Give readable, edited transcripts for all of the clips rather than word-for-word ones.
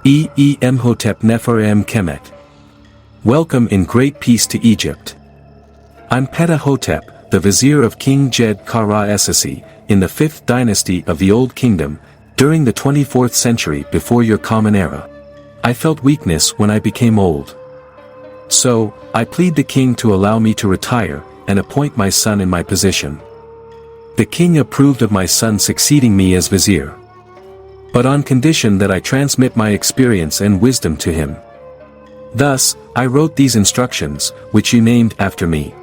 Hotep Nefer Kemet. Welcome in great peace to Egypt. I'm Ptah Hotep, the vizier of King Jed Kara Essasi, in the 5th dynasty of the Old Kingdom, during the 24th century before your common era. I felt weakness when I became old. So, I plead the king to allow me to retire, and appoint my son in my position. The king approved of my son succeeding me as vizier, but on condition that I transmit my experience and wisdom to him. Thus, I wrote these instructions, which you named after me.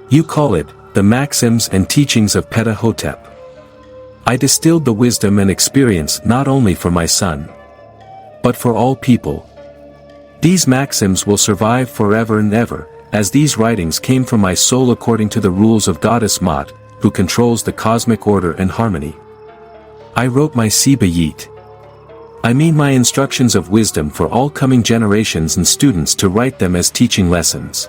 You call it, the Maxims and Teachings of Ptah Hotep. I distilled the wisdom and experience not only for my son, but for all people. These maxims will survive forever and ever, as these writings came from my soul according to the rules of Goddess Maat, who controls the cosmic order and harmony. I wrote my Sibayit. I mean my instructions of wisdom for all coming generations and students to write them as teaching lessons.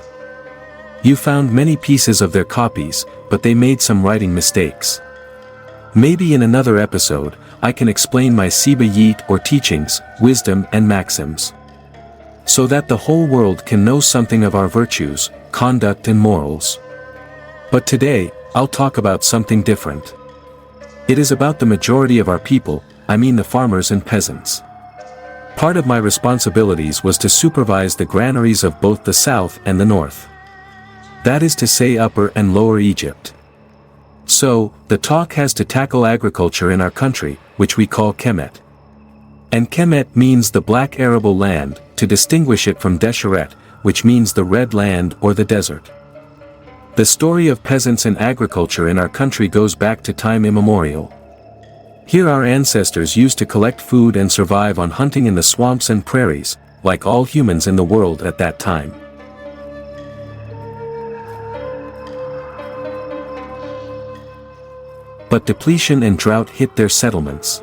You found many pieces of their copies, but they made some writing mistakes. Maybe in another episode, I can explain my Sibayit or teachings, wisdom and maxims, so that the whole world can know something of our virtues, conduct and morals. But today, I'll talk about something different. It is about the majority of our people, I mean the farmers and peasants. Part of my responsibilities was to supervise the granaries of both the south and the north. That is to say Upper and Lower Egypt. So, the talk has to tackle agriculture in our country, which we call Kemet. And Kemet means the black arable land, to distinguish it from Desheret, which means the red land or the desert. The story of peasants and agriculture in our country goes back to time immemorial. Here our ancestors used to collect food and survive on hunting in the swamps and prairies, like all humans in the world at that time. But depletion and drought hit their settlements.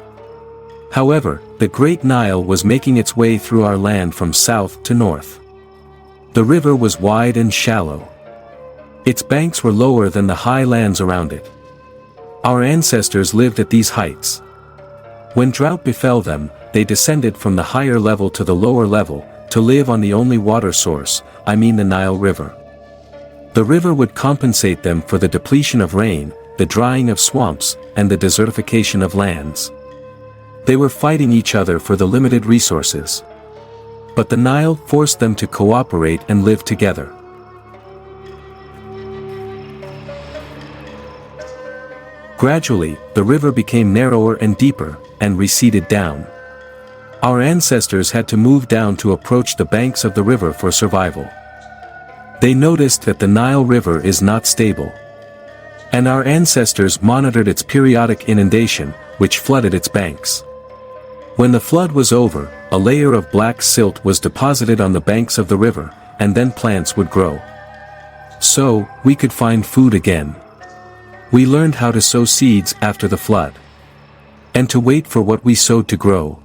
However, the Great Nile was making its way through our land from south to north. The river was wide and shallow. Its banks were lower than the high lands around it. Our ancestors lived at these heights. When drought befell them, they descended from the higher level to the lower level, to live on the only water source, I mean the Nile River. The river would compensate them for the depletion of rain, the drying of swamps, and the desertification of lands. They were fighting each other for the limited resources. But the Nile forced them to cooperate and live together. Gradually, the river became narrower and deeper, and receded down. Our ancestors had to move down to approach the banks of the river for survival. They noticed that the Nile River is not stable. And our ancestors monitored its periodic inundation, which flooded its banks. When the flood was over, a layer of black silt was deposited on the banks of the river, and then plants would grow. So, we could find food again. We learned how to sow seeds after the flood, and to wait for what we sowed to grow,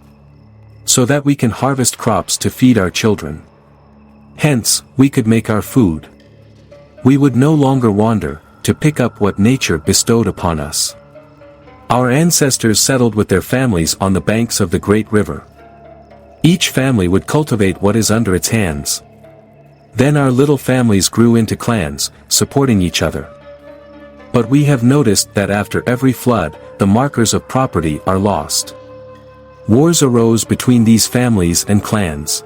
so that we can harvest crops to feed our children. Hence, we could make our food. We would no longer wander, to pick up what nature bestowed upon us. Our ancestors settled with their families on the banks of the great river. Each family would cultivate what is under its hands. Then our little families grew into clans, supporting each other. But we have noticed that after every flood, the markers of property are lost. Wars arose between these families and clans.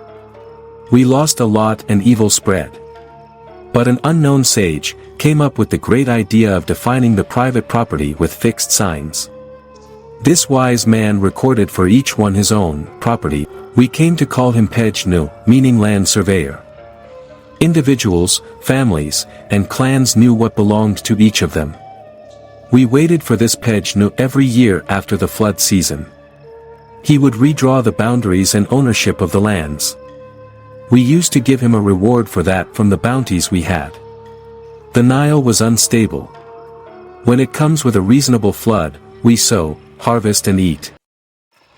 We lost a lot and evil spread. But an unknown sage came up with the great idea of defining the private property with fixed signs. This wise man recorded for each one his own property. We came to call him Pedj Nooh, meaning land surveyor. Individuals, families, and clans knew what belonged to each of them. We waited for this Pedj Nooh every year after the flood season. He would redraw the boundaries and ownership of the lands. We used to give him a reward for that from the bounties we had. The Nile was unstable. When it comes with a reasonable flood, we sow, harvest and eat.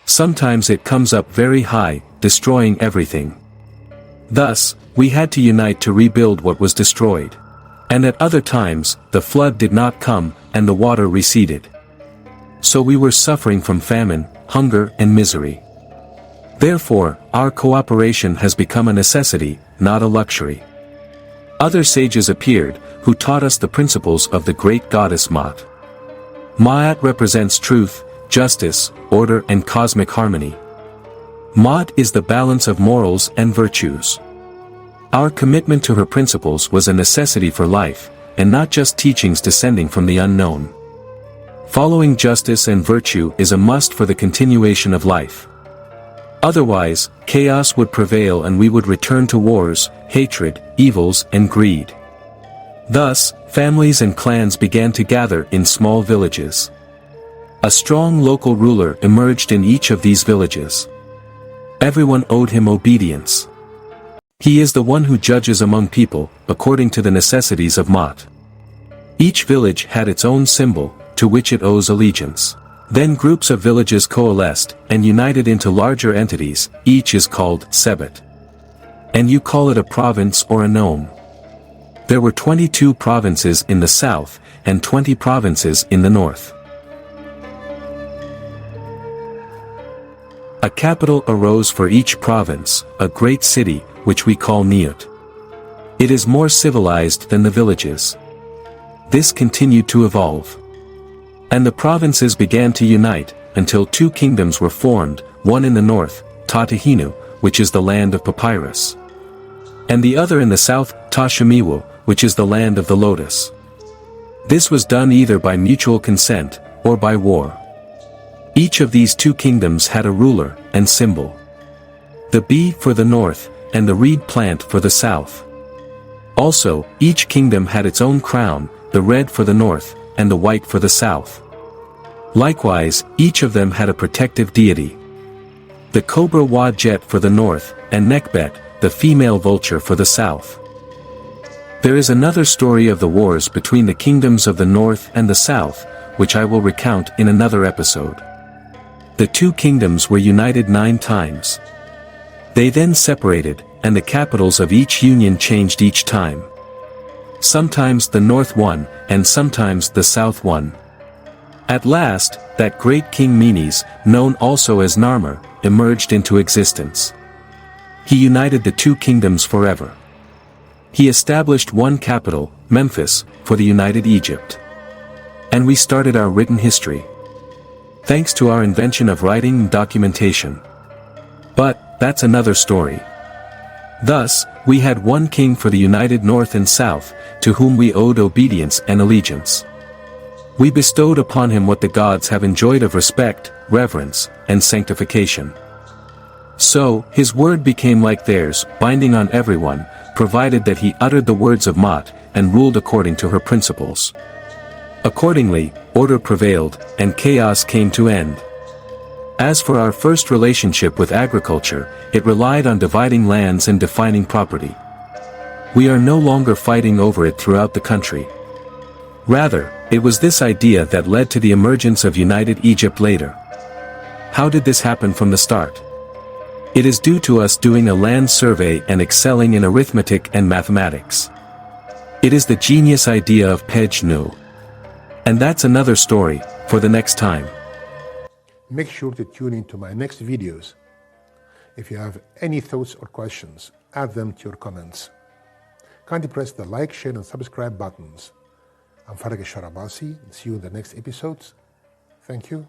Sometimes it comes up very high, destroying everything. Thus, we had to unite to rebuild what was destroyed. And at other times, the flood did not come, and the water receded. So we were suffering from famine, hunger and misery. Therefore, our cooperation has become a necessity, not a luxury. Other sages appeared, who taught us the principles of the great goddess Maat. Maat represents truth, justice, order and cosmic harmony. Maat is the balance of morals and virtues. Our commitment to her principles was a necessity for life, and not just teachings descending from the unknown. Following justice and virtue is a must for the continuation of life. Otherwise, chaos would prevail and we would return to wars, hatred, evils and greed. Thus, families and clans began to gather in small villages. A strong local ruler emerged in each of these villages. Everyone owed him obedience. He is the one who judges among people, according to the necessities of Maat. Each village had its own symbol, to which it owes allegiance. Then groups of villages coalesced, and united into larger entities, each is called Sebat. And you call it a province or a nome. There were 22 provinces in the south, and 20 provinces in the north. A capital arose for each province, a great city, which we call Neot. It is more civilized than the villages. This continued to evolve. And the provinces began to unite, until two kingdoms were formed, one in the north, Ptah, which is the land of papyrus. And the other in the south, Ptah, which is the land of the lotus. This was done either by mutual consent, or by war. Each of these two kingdoms had a ruler, and symbol. The bee for the north, and the reed plant for the south. Also, each kingdom had its own crown, the red for the north, and the white for the south. Likewise, each of them had a protective deity. The cobra wa jet for the north, and Nekbet, the female vulture for the south. There is another story of the wars between the kingdoms of the north and the south, which I will recount in another episode. The two kingdoms were united 9 times. They then separated, and the capitals of each union changed each time. Sometimes the north won, and sometimes the south won. At last, that great king Menes, known also as Narmer, emerged into existence. He united the two kingdoms forever. He established one capital, Memphis, for the united Egypt. And we started our written history. Thanks to our invention of writing and documentation. But, that's another story. Thus, we had one king for the united north and south, to whom we owed obedience and allegiance. We bestowed upon him what the gods have enjoyed of respect, reverence, and sanctification. So, his word became like theirs, binding on everyone, provided that he uttered the words of Maat, and ruled according to her principles. Accordingly, order prevailed, and chaos came to end. As for our first relationship with agriculture, it relied on dividing lands and defining property. We are no longer fighting over it throughout the country. Rather, it was this idea that led to the emergence of United Egypt later. How did this happen from the start? It is due to us doing a land survey and excelling in arithmetic and mathematics. It is the genius idea of Pedj Nooh. And that's another story, for the next time. Make sure to tune into my next videos. If you have any thoughts or questions, add them to your comments. Kindly press the like, share and subscribe buttons. I'm Farag Sharabasi and see you in the next episodes. Thank you.